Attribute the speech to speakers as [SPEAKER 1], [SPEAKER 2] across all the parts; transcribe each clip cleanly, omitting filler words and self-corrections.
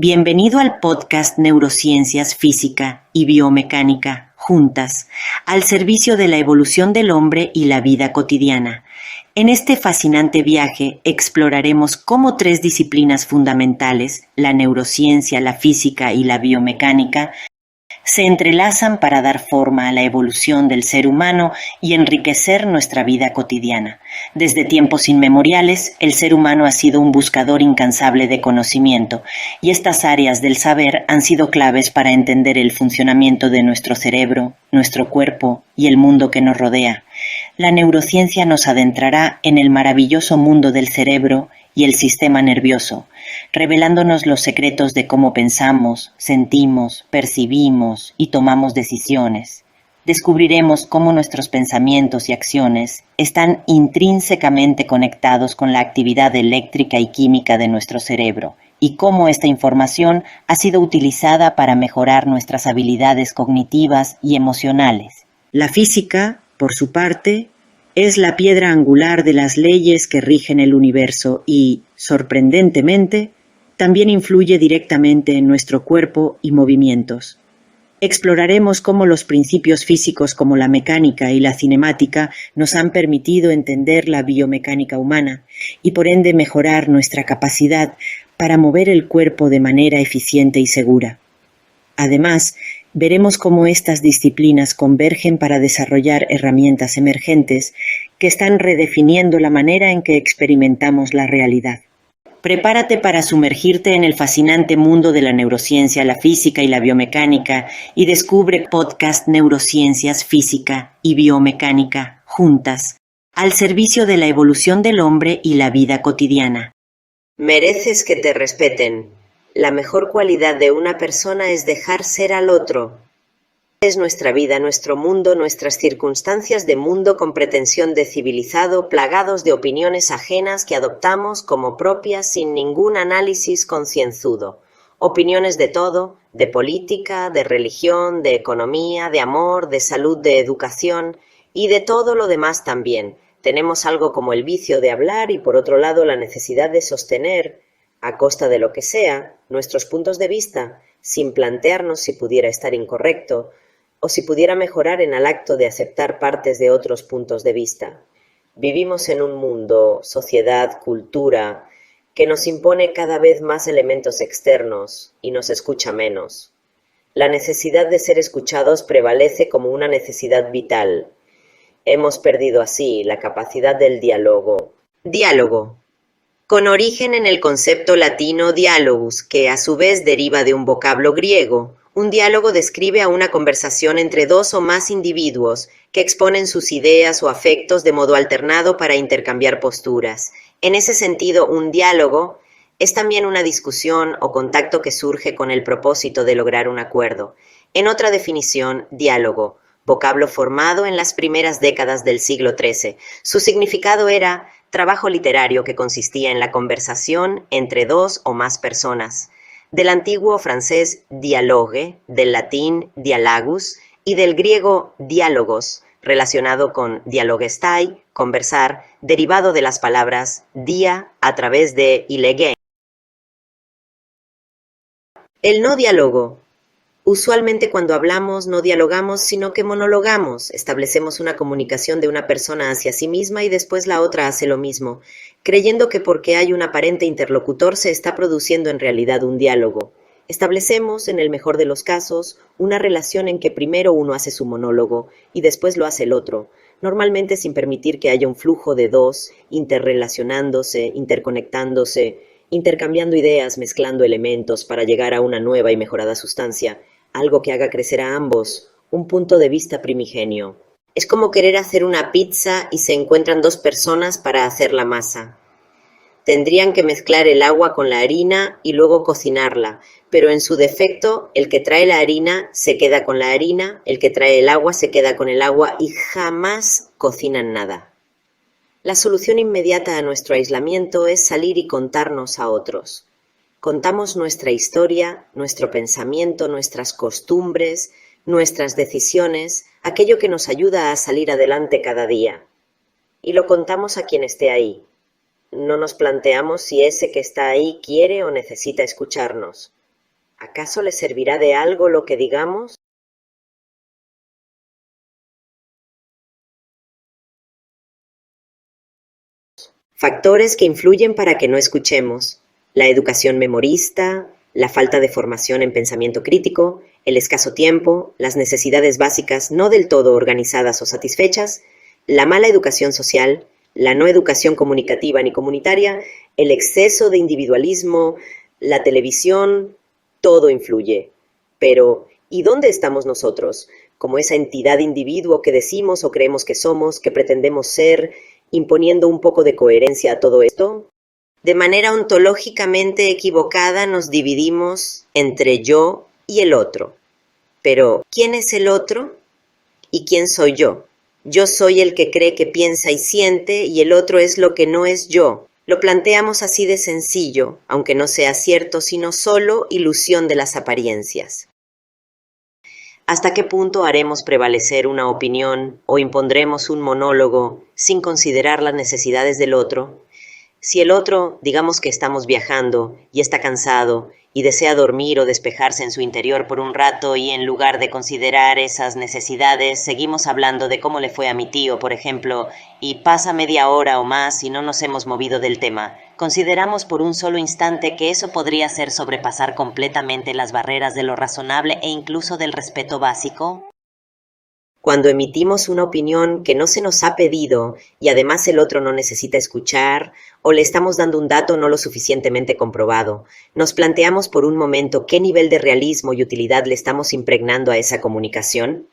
[SPEAKER 1] Bienvenido al podcast Neurociencias Física y Biomecánica, juntas, al servicio de la evolución del hombre y la vida cotidiana. En este fascinante viaje exploraremos cómo tres disciplinas fundamentales, la neurociencia, la física y la biomecánica, se entrelazan para dar forma a la evolución del ser humano y enriquecer nuestra vida cotidiana. Desde tiempos inmemoriales, el ser humano ha sido un buscador incansable de conocimiento, y estas áreas del saber han sido claves para entender el funcionamiento de nuestro cerebro, nuestro cuerpo y el mundo que nos rodea. La neurociencia nos adentrará en el maravilloso mundo del cerebro y el sistema nervioso, revelándonos los secretos de cómo pensamos, sentimos, percibimos y tomamos decisiones. Descubriremos cómo nuestros pensamientos y acciones están intrínsecamente conectados con la actividad eléctrica y química de nuestro cerebro y cómo esta información ha sido utilizada para mejorar nuestras habilidades cognitivas y emocionales. La física, por su parte, es la piedra angular de las leyes que rigen el universo y, sorprendentemente, también influye directamente en nuestro cuerpo y movimientos. Exploraremos cómo los principios físicos como la mecánica y la cinemática nos han permitido entender la biomecánica humana y por ende mejorar nuestra capacidad para mover el cuerpo de manera eficiente y segura. Además, veremos cómo estas disciplinas convergen para desarrollar herramientas emergentes que están redefiniendo la manera en que experimentamos la realidad. Prepárate para sumergirte en el fascinante mundo de la neurociencia, la física y la biomecánica y descubre podcast Neurociencias Física y Biomecánica juntas, al servicio de la evolución del hombre y la vida cotidiana.
[SPEAKER 2] Mereces que te respeten. La mejor cualidad de una persona es dejar ser al otro. Es nuestra vida, nuestro mundo, nuestras circunstancias de mundo con pretensión de civilizado, plagados de opiniones ajenas que adoptamos como propias sin ningún análisis concienzudo. Opiniones de todo, de política, de religión, de economía, de amor, de salud, de educación y de todo lo demás también. Tenemos algo como el vicio de hablar y por otro lado la necesidad de sostener, a costa de lo que sea, nuestros puntos de vista, sin plantearnos si pudiera estar incorrecto o si pudiera mejorar en el acto de aceptar partes de otros puntos de vista. Vivimos en un mundo, sociedad, cultura, que nos impone cada vez más elementos externos y nos escucha menos. La necesidad de ser escuchados prevalece como una necesidad vital. Hemos perdido así la capacidad del diálogo. Diálogo, con origen en el concepto latino dialogus, que a su vez deriva de un vocablo griego. Un diálogo describe a una conversación entre dos o más individuos que exponen sus ideas o afectos de modo alternado para intercambiar posturas. En ese sentido, un diálogo es también una discusión o contacto que surge con el propósito de lograr un acuerdo. En otra definición, diálogo, vocablo formado en las primeras décadas del siglo XIII. Su significado era trabajo literario que consistía en la conversación entre dos o más personas. Del antiguo francés dialogue, del latín dialogus y del griego diálogos, relacionado con dialogestai, conversar, derivado de las palabras dia a través de ilegé. El no diálogo. Usualmente cuando hablamos no dialogamos, sino que monologamos. Establecemos una comunicación de una persona hacia sí misma y después la otra hace lo mismo, creyendo que porque hay un aparente interlocutor se está produciendo en realidad un diálogo. Establecemos, en el mejor de los casos, una relación en que primero uno hace su monólogo y después lo hace el otro, normalmente sin permitir que haya un flujo de dos, interrelacionándose, interconectándose, intercambiando ideas, mezclando elementos para llegar a una nueva y mejorada sustancia, algo que haga crecer a ambos, un punto de vista primigenio. Es como querer hacer una pizza y se encuentran dos personas para hacer la masa. Tendrían que mezclar el agua con la harina y luego cocinarla, pero en su defecto, el que trae la harina se queda con la harina, el que trae el agua se queda con el agua y jamás cocinan nada. La solución inmediata a nuestro aislamiento es salir y contarnos a otros. Contamos nuestra historia, nuestro pensamiento, nuestras costumbres, nuestras decisiones, aquello que nos ayuda a salir adelante cada día. Y lo contamos a quien esté ahí. No nos planteamos si ese que está ahí quiere o necesita escucharnos. ¿Acaso le servirá de algo lo que digamos? Factores que influyen para que no escuchemos: la educación memorista, la falta de formación en pensamiento crítico, el escaso tiempo, las necesidades básicas no del todo organizadas o satisfechas, la mala educación social, la no educación comunicativa ni comunitaria, el exceso de individualismo, la televisión, todo influye. Pero, ¿y dónde estamos nosotros? Como esa entidad individuo que decimos o creemos que somos, que pretendemos ser, imponiendo un poco de coherencia a todo esto. De manera ontológicamente equivocada nos dividimos entre yo y el otro. Pero, ¿quién es el otro? ¿Y quién soy yo? Yo soy el que cree que piensa y siente, y el otro es lo que no es yo. Lo planteamos así de sencillo, aunque no sea cierto, sino solo ilusión de las apariencias. ¿Hasta qué punto haremos prevalecer una opinión o impondremos un monólogo sin considerar las necesidades del otro? Si el otro, digamos que estamos viajando y está cansado y desea dormir o despejarse en su interior por un rato y en lugar de considerar esas necesidades seguimos hablando de cómo le fue a mi tío, por ejemplo, y pasa media hora o más y no nos hemos movido del tema, ¿consideramos por un solo instante que eso podría ser sobrepasar completamente las barreras de lo razonable e incluso del respeto básico? Cuando emitimos una opinión que no se nos ha pedido y además el otro no necesita escuchar, o le estamos dando un dato no lo suficientemente comprobado, nos planteamos por un momento qué nivel de realismo y utilidad le estamos impregnando a esa comunicación.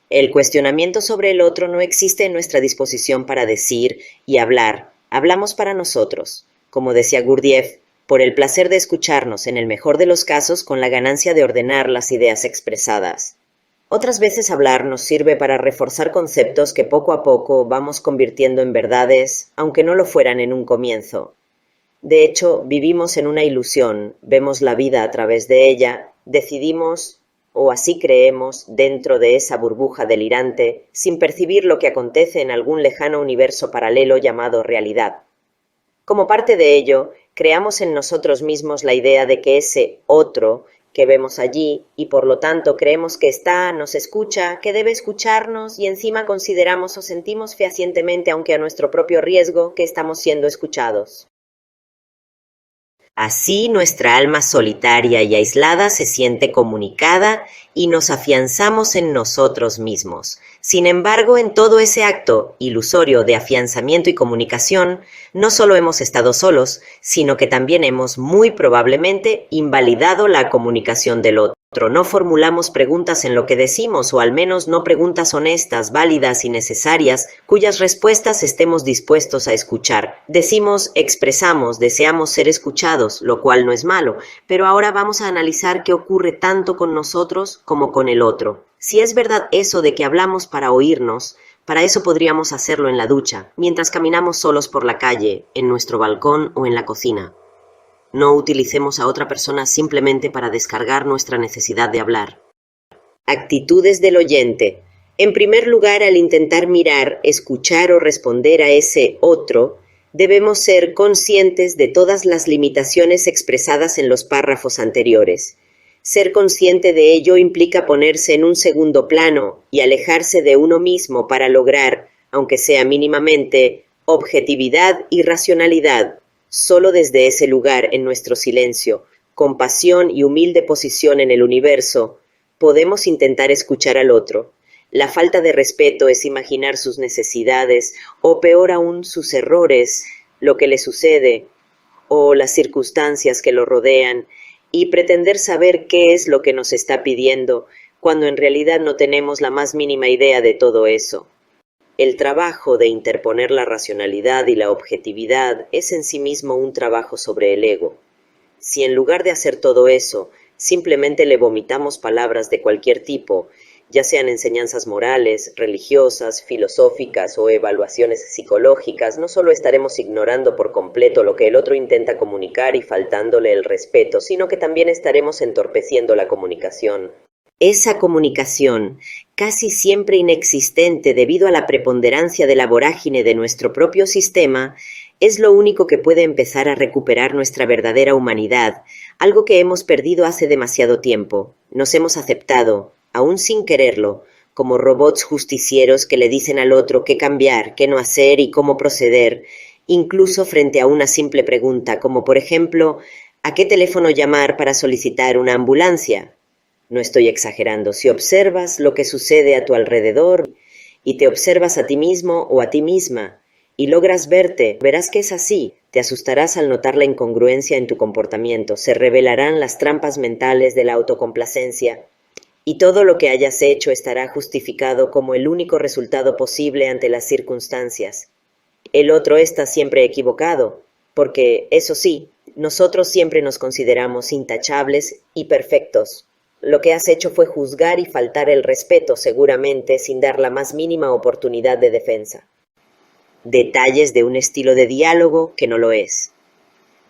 [SPEAKER 2] El cuestionamiento sobre el otro no existe en nuestra disposición para decir y hablar. Hablamos para nosotros, como decía Gurdjieff, por el placer de escucharnos, en el mejor de los casos, con la ganancia de ordenar las ideas expresadas. Otras veces hablar nos sirve para reforzar conceptos que poco a poco vamos convirtiendo en verdades, aunque no lo fueran en un comienzo. De hecho, vivimos en una ilusión, vemos la vida a través de ella, decidimos, o así creemos, dentro de esa burbuja delirante, sin percibir lo que acontece en algún lejano universo paralelo llamado realidad. Como parte de ello, creamos en nosotros mismos la idea de que ese otro que vemos allí y por lo tanto creemos que está, nos escucha, que debe escucharnos y encima consideramos o sentimos fehacientemente, aunque a nuestro propio riesgo, que estamos siendo escuchados. Así nuestra alma solitaria y aislada se siente comunicada y nos afianzamos en nosotros mismos. Sin embargo, en todo ese acto ilusorio de afianzamiento y comunicación, no solo hemos estado solos, sino que también hemos muy probablemente invalidado la comunicación del otro. No formulamos preguntas en lo que decimos, o al menos no preguntas honestas, válidas y necesarias, cuyas respuestas estemos dispuestos a escuchar. Decimos, expresamos, deseamos ser escuchados, lo cual no es malo, pero ahora vamos a analizar qué ocurre tanto con nosotros como con el otro. Si es verdad eso de que hablamos para oírnos, para eso podríamos hacerlo en la ducha, mientras caminamos solos por la calle, en nuestro balcón o en la cocina. No utilicemos a otra persona simplemente para descargar nuestra necesidad de hablar. Actitudes del oyente. En primer lugar, al intentar mirar, escuchar o responder a ese otro, debemos ser conscientes de todas las limitaciones expresadas en los párrafos anteriores. Ser consciente de ello implica ponerse en un segundo plano y alejarse de uno mismo para lograr, aunque sea mínimamente, objetividad y racionalidad. Solo desde ese lugar, en nuestro silencio, compasión y humilde posición en el universo, podemos intentar escuchar al otro. La falta de respeto es imaginar sus necesidades, o peor aún, sus errores, lo que le sucede, o las circunstancias que lo rodean, y pretender saber qué es lo que nos está pidiendo, cuando en realidad no tenemos la más mínima idea de todo eso. El trabajo de interponer la racionalidad y la objetividad es en sí mismo un trabajo sobre el ego. Si en lugar de hacer todo eso, simplemente le vomitamos palabras de cualquier tipo, ya sean enseñanzas morales, religiosas, filosóficas o evaluaciones psicológicas, no solo estaremos ignorando por completo lo que el otro intenta comunicar y faltándole el respeto, sino que también estaremos entorpeciendo la comunicación. Esa comunicación, casi siempre inexistente debido a la preponderancia de la vorágine de nuestro propio sistema, es lo único que puede empezar a recuperar nuestra verdadera humanidad, algo que hemos perdido hace demasiado tiempo. Nos hemos aceptado, aún sin quererlo, como robots justicieros que le dicen al otro qué cambiar, qué no hacer y cómo proceder, incluso frente a una simple pregunta, como por ejemplo, ¿a qué teléfono llamar para solicitar una ambulancia? No estoy exagerando. Si observas lo que sucede a tu alrededor y te observas a ti mismo o a ti misma y logras verte, verás que es así. Te asustarás al notar la incongruencia en tu comportamiento. Se revelarán las trampas mentales de la autocomplacencia y todo lo que hayas hecho estará justificado como el único resultado posible ante las circunstancias. El otro está siempre equivocado, porque, eso sí, nosotros siempre nos consideramos intachables y perfectos. Lo que has hecho fue juzgar y faltar el respeto, seguramente, sin dar la más mínima oportunidad de defensa. Detalles de un estilo de diálogo que no lo es.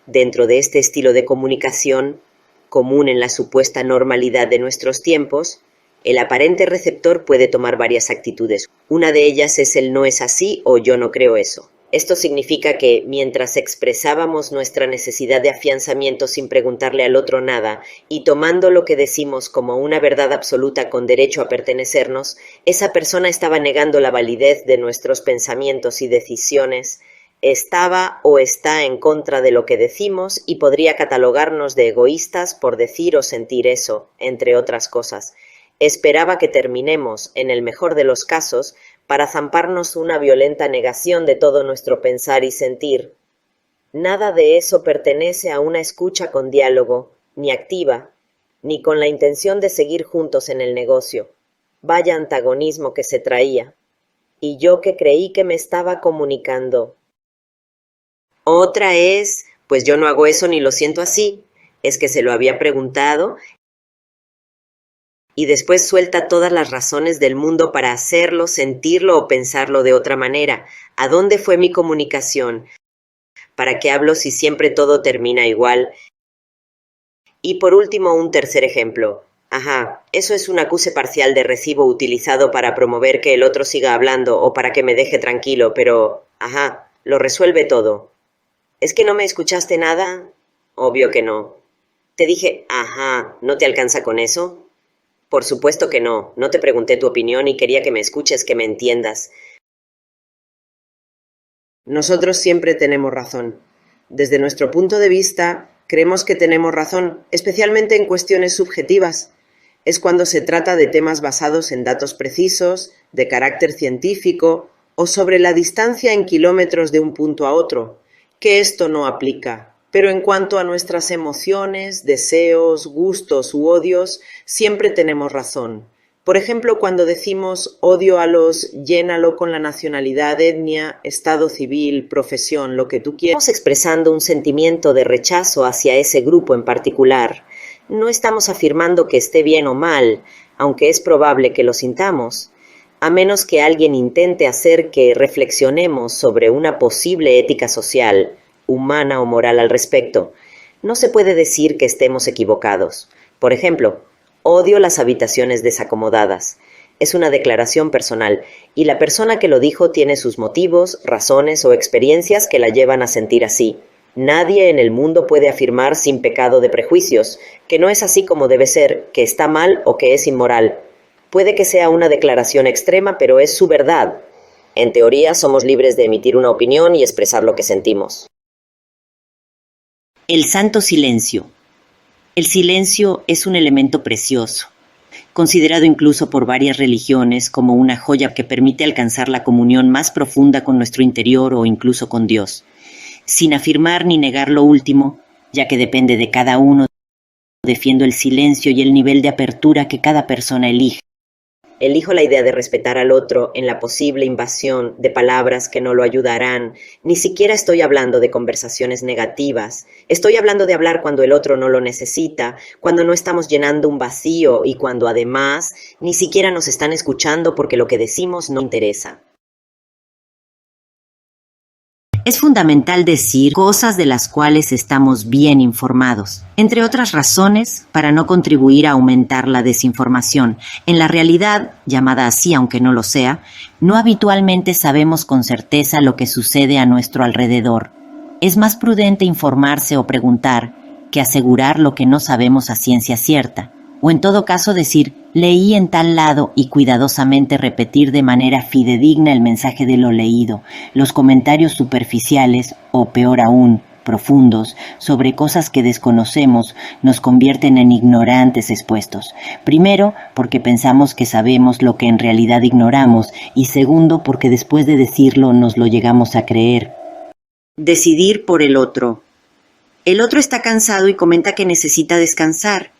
[SPEAKER 2] Dentro de este estilo de comunicación, común en la supuesta normalidad de nuestros tiempos, el aparente receptor puede tomar varias actitudes. Una de ellas es el no es así o yo no creo eso. Esto significa que, mientras expresábamos nuestra necesidad de afianzamiento sin preguntarle al otro nada y tomando lo que decimos como una verdad absoluta con derecho a pertenecernos, esa persona estaba negando la validez de nuestros pensamientos y decisiones, estaba o está en contra de lo que decimos y podría catalogarnos de egoístas por decir o sentir eso, entre otras cosas. Esperaba que terminemos, en el mejor de los casos, para zamparnos una violenta negación de todo nuestro pensar y sentir. Nada de eso pertenece a una escucha con diálogo, ni activa, ni con la intención de seguir juntos en el negocio. Vaya antagonismo que se traía. Y yo que creí que me estaba comunicando. Otra es, pues yo no hago eso ni lo siento así, es que se lo había preguntado y después suelta todas las razones del mundo para hacerlo, sentirlo o pensarlo de otra manera. ¿A dónde fue mi comunicación? ¿Para qué hablo si siempre todo termina igual? Y por último, un tercer ejemplo. Ajá, eso es un acuse parcial de recibo utilizado para promover que el otro siga hablando o para que me deje tranquilo, pero, ajá, lo resuelve todo. ¿Es que no me escuchaste nada? Obvio que no. Te dije, ajá, ¿no te alcanza con eso? Por supuesto que no. No te pregunté tu opinión y quería que me escuches, que me entiendas. Nosotros siempre tenemos razón. Desde nuestro punto de vista, creemos que tenemos razón, especialmente en cuestiones subjetivas. Es cuando se trata de temas basados en datos precisos, de carácter científico o sobre la distancia en kilómetros de un punto a otro, que esto no aplica. Pero en cuanto a nuestras emociones, deseos, gustos u odios, siempre tenemos razón. Por ejemplo, cuando decimos odio a los, llénalo con la nacionalidad, etnia, estado civil, profesión, lo que tú quieras. Estamos expresando un sentimiento de rechazo hacia ese grupo en particular. No estamos afirmando que esté bien o mal, aunque es probable que lo sintamos, a menos que alguien intente hacer que reflexionemos sobre una posible ética social, humana o moral al respecto. No se puede decir que estemos equivocados. Por ejemplo, odio las habitaciones desacomodadas. Es una declaración personal y la persona que lo dijo tiene sus motivos, razones o experiencias que la llevan a sentir así. Nadie en el mundo puede afirmar sin pecado de prejuicios que no es así como debe ser, que está mal o que es inmoral. Puede que sea una declaración extrema, pero es su verdad. En teoría, somos libres de emitir una opinión y expresar lo que sentimos.
[SPEAKER 1] El santo silencio. El silencio es un elemento precioso, considerado incluso por varias religiones como una joya que permite alcanzar la comunión más profunda con nuestro interior o incluso con Dios, sin afirmar ni negar lo último, ya que depende de cada uno. Defiendo el silencio y el nivel de apertura que cada persona elige.
[SPEAKER 2] Elijo la idea de respetar al otro en la posible invasión de palabras que no lo ayudarán. Ni siquiera estoy hablando de conversaciones negativas. Estoy hablando de hablar cuando el otro no lo necesita, cuando no estamos llenando un vacío y cuando además ni siquiera nos están escuchando porque lo que decimos no interesa.
[SPEAKER 1] Es fundamental decir cosas de las cuales estamos bien informados, entre otras razones, para no contribuir a aumentar la desinformación. En la realidad, llamada así aunque no lo sea, no habitualmente sabemos con certeza lo que sucede a nuestro alrededor. Es más prudente informarse o preguntar, que asegurar lo que no sabemos a ciencia cierta, o en todo caso decir, leí en tal lado y cuidadosamente repetir de manera fidedigna el mensaje de lo leído. Los comentarios superficiales, o peor aún, profundos, sobre cosas que desconocemos, nos convierten en ignorantes expuestos. Primero, porque pensamos que sabemos lo que en realidad ignoramos, y segundo, porque después de decirlo nos lo llegamos a creer. Decidir por el otro. El otro está cansado y comenta que necesita descansar.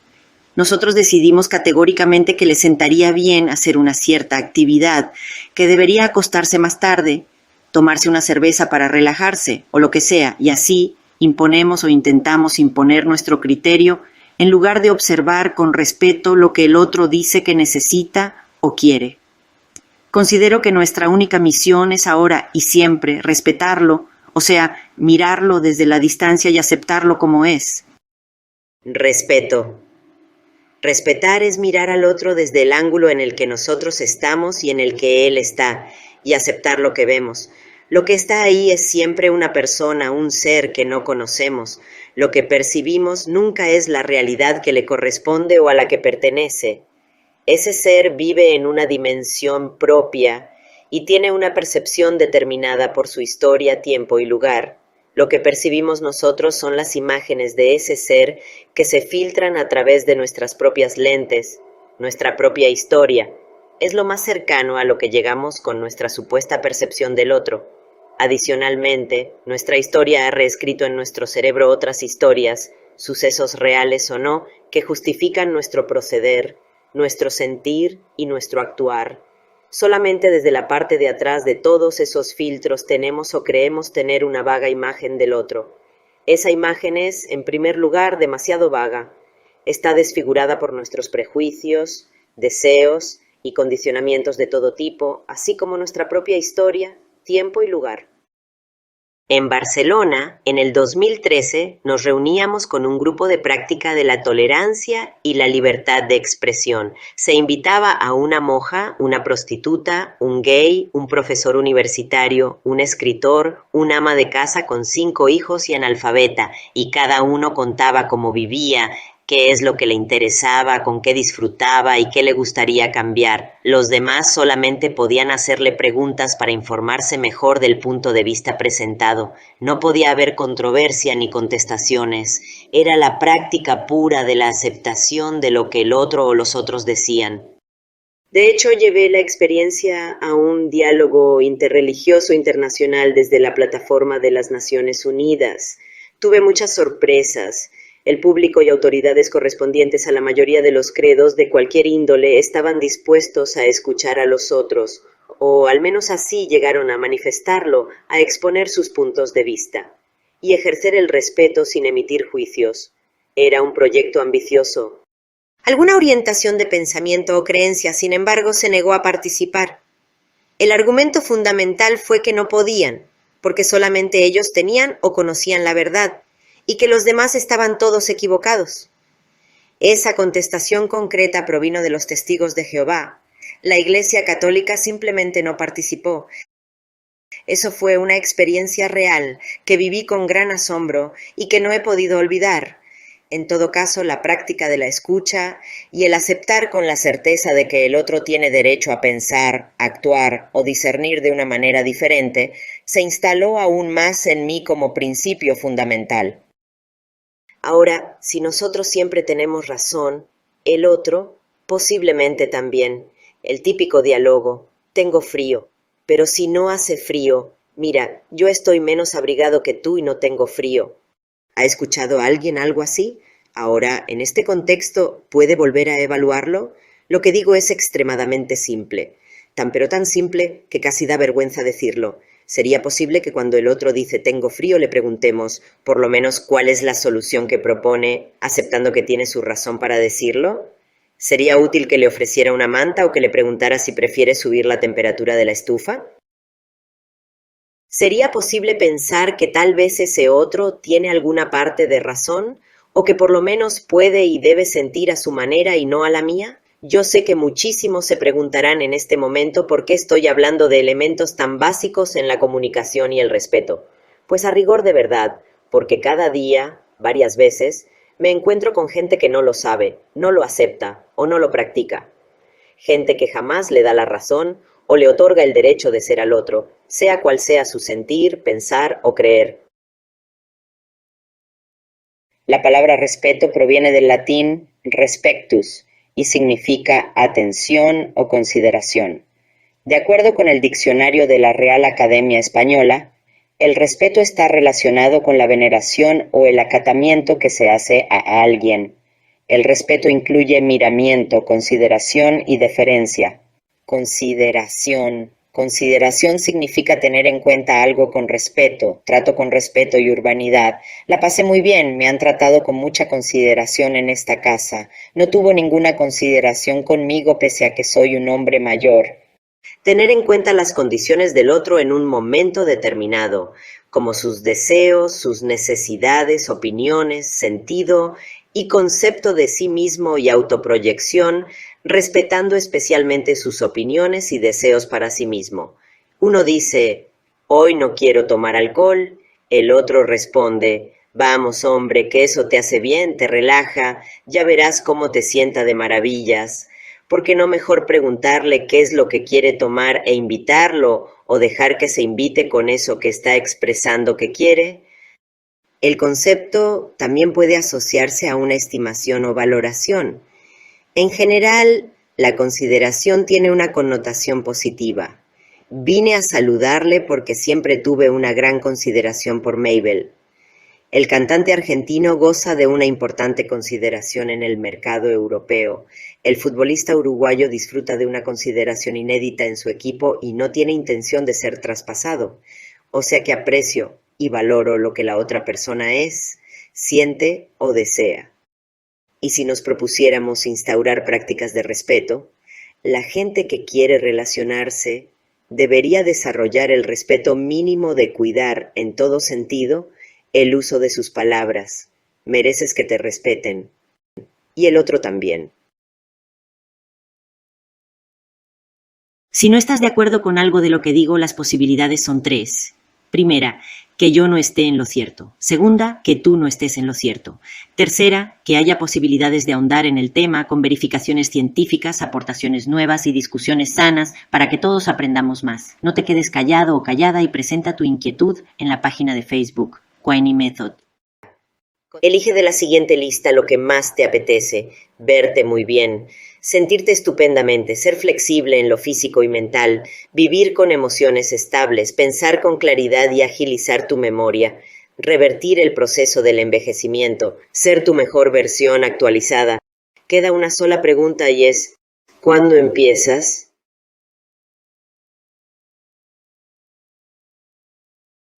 [SPEAKER 1] Nosotros decidimos categóricamente que le sentaría bien hacer una cierta actividad, que debería acostarse más tarde, tomarse una cerveza para relajarse, o lo que sea, y así imponemos o intentamos imponer nuestro criterio en lugar de observar con respeto lo que el otro dice que necesita o quiere. Considero que nuestra única misión es ahora y siempre respetarlo, o sea, mirarlo desde la distancia y aceptarlo como es.
[SPEAKER 2] Respeto. Respetar es mirar al otro desde el ángulo en el que nosotros estamos y en el que él está, y aceptar lo que vemos. Lo que está ahí es siempre una persona, un ser que no conocemos. Lo que percibimos nunca es la realidad que le corresponde o a la que pertenece. Ese ser vive en una dimensión propia y tiene una percepción determinada por su historia, tiempo y lugar. Lo que percibimos nosotros son las imágenes de ese ser que se filtran a través de nuestras propias lentes, nuestra propia historia. Es lo más cercano a lo que llegamos con nuestra supuesta percepción del otro. Adicionalmente, nuestra historia ha reescrito en nuestro cerebro otras historias, sucesos reales o no, que justifican nuestro proceder, nuestro sentir y nuestro actuar. Solamente desde la parte de atrás de todos esos filtros tenemos o creemos tener una vaga imagen del otro. Esa imagen es, en primer lugar, demasiado vaga. Está desfigurada por nuestros prejuicios, deseos y condicionamientos de todo tipo, así como nuestra propia historia, tiempo y lugar. En Barcelona, en el 2013, nos reuníamos con un grupo de práctica de la tolerancia y la libertad de expresión. Se invitaba a una monja, una prostituta, un gay, un profesor universitario, un escritor, un ama de casa con 5 hijos y analfabeta, y cada uno contaba cómo vivía, qué es lo que le interesaba, con qué disfrutaba y qué le gustaría cambiar. Los demás solamente podían hacerle preguntas para informarse mejor del punto de vista presentado. No podía haber controversia ni contestaciones. Era la práctica pura de la aceptación de lo que el otro o los otros decían. De hecho, llevé la experiencia a un diálogo interreligioso internacional desde la plataforma de las Naciones Unidas. Tuve muchas sorpresas. El público y autoridades correspondientes a la mayoría de los credos de cualquier índole estaban dispuestos a escuchar a los otros, o al menos así llegaron a manifestarlo, a exponer sus puntos de vista, y ejercer el respeto sin emitir juicios. Era un proyecto ambicioso. Alguna orientación de pensamiento o creencia, sin embargo, se negó a participar. El argumento fundamental fue que no podían, porque solamente ellos tenían o conocían la verdad, y que los demás estaban todos equivocados. Esa contestación concreta provino de los testigos de Jehová. La Iglesia Católica simplemente no participó. Eso fue una experiencia real que viví con gran asombro y que no he podido olvidar. En todo caso, la práctica de la escucha y el aceptar con la certeza de que el otro tiene derecho a pensar, actuar o discernir de una manera diferente, se instaló aún más en mí como principio fundamental. Ahora, si nosotros siempre tenemos razón, el otro posiblemente también. El típico diálogo, tengo frío, pero si no hace frío, mira, yo estoy menos abrigado que tú y no tengo frío. ¿Ha escuchado alguien algo así? Ahora, en este contexto, ¿puede volver a evaluarlo? Lo que digo es extremadamente simple, pero tan simple que casi da vergüenza decirlo. ¿Sería posible que cuando el otro dice tengo frío le preguntemos, por lo menos, cuál es la solución que propone, aceptando que tiene su razón para decirlo? ¿Sería útil que le ofreciera una manta o que le preguntara si prefiere subir la temperatura de la estufa? ¿Sería posible pensar que tal vez ese otro tiene alguna parte de razón o que por lo menos puede y debe sentir a su manera y no a la mía? Yo sé que muchísimos se preguntarán en este momento por qué estoy hablando de elementos tan básicos en la comunicación y el respeto. Pues a rigor de verdad, porque cada día, varias veces, Me encuentro con gente que no lo sabe, no lo acepta o no lo practica. Gente que jamás le da la razón o le otorga el derecho de ser al otro, sea cual sea su sentir, pensar o creer. La palabra respeto proviene del latín respectus y significa atención o consideración. De acuerdo con el diccionario de la Real Academia Española, el respeto está relacionado con la veneración o el acatamiento que se hace a alguien. El respeto incluye miramiento, consideración y deferencia. Consideración. Consideración significa tener en cuenta algo con respeto, trato con respeto y urbanidad. La pasé muy bien, me han tratado con mucha consideración en esta casa. No tuvo ninguna consideración conmigo pese a que soy un hombre mayor. Tener en cuenta las condiciones del otro en un momento determinado, como sus deseos, sus necesidades, opiniones, sentido y concepto de sí mismo y autoproyección, respetando especialmente sus opiniones y deseos para sí mismo. Uno dice, hoy no quiero tomar alcohol, el otro responde, vamos hombre, que eso te hace bien, te relaja, ya verás cómo te sienta de maravillas. ¿Por qué no mejor preguntarle qué es lo que quiere tomar e invitarlo o dejar que se invite con eso que está expresando que quiere? El concepto también puede asociarse a una estimación o valoración. En general, la consideración tiene una connotación positiva. Vine a saludarle porque siempre tuve una gran consideración por Mabel. El cantante argentino goza de una importante consideración en el mercado europeo. El futbolista uruguayo disfruta de una consideración inédita en su equipo y no tiene intención de ser traspasado. O sea que aprecio y valoro lo que la otra persona es, siente o desea. Y si nos propusiéramos instaurar prácticas de respeto, la gente que quiere relacionarse debería desarrollar el respeto mínimo de cuidar en todo sentido el uso de sus palabras. Mereces que te respeten. Y el otro también.
[SPEAKER 1] Si no estás de acuerdo con algo de lo que digo, las posibilidades son tres. Primera, que yo no esté en lo cierto. Segunda, que tú no estés en lo cierto. Tercera, que haya posibilidades de ahondar en el tema con verificaciones científicas, aportaciones nuevas y discusiones sanas para que todos aprendamos más. No te quedes callado o callada y presenta tu inquietud en la página de Facebook, Quiney Method.
[SPEAKER 2] Elige de la siguiente lista lo que más te apetece: verte muy bien, sentirte estupendamente, ser flexible en lo físico y mental, vivir con emociones estables, pensar con claridad y agilizar tu memoria, revertir el proceso del envejecimiento, ser tu mejor versión actualizada. Queda una sola pregunta y es, ¿cuándo empiezas?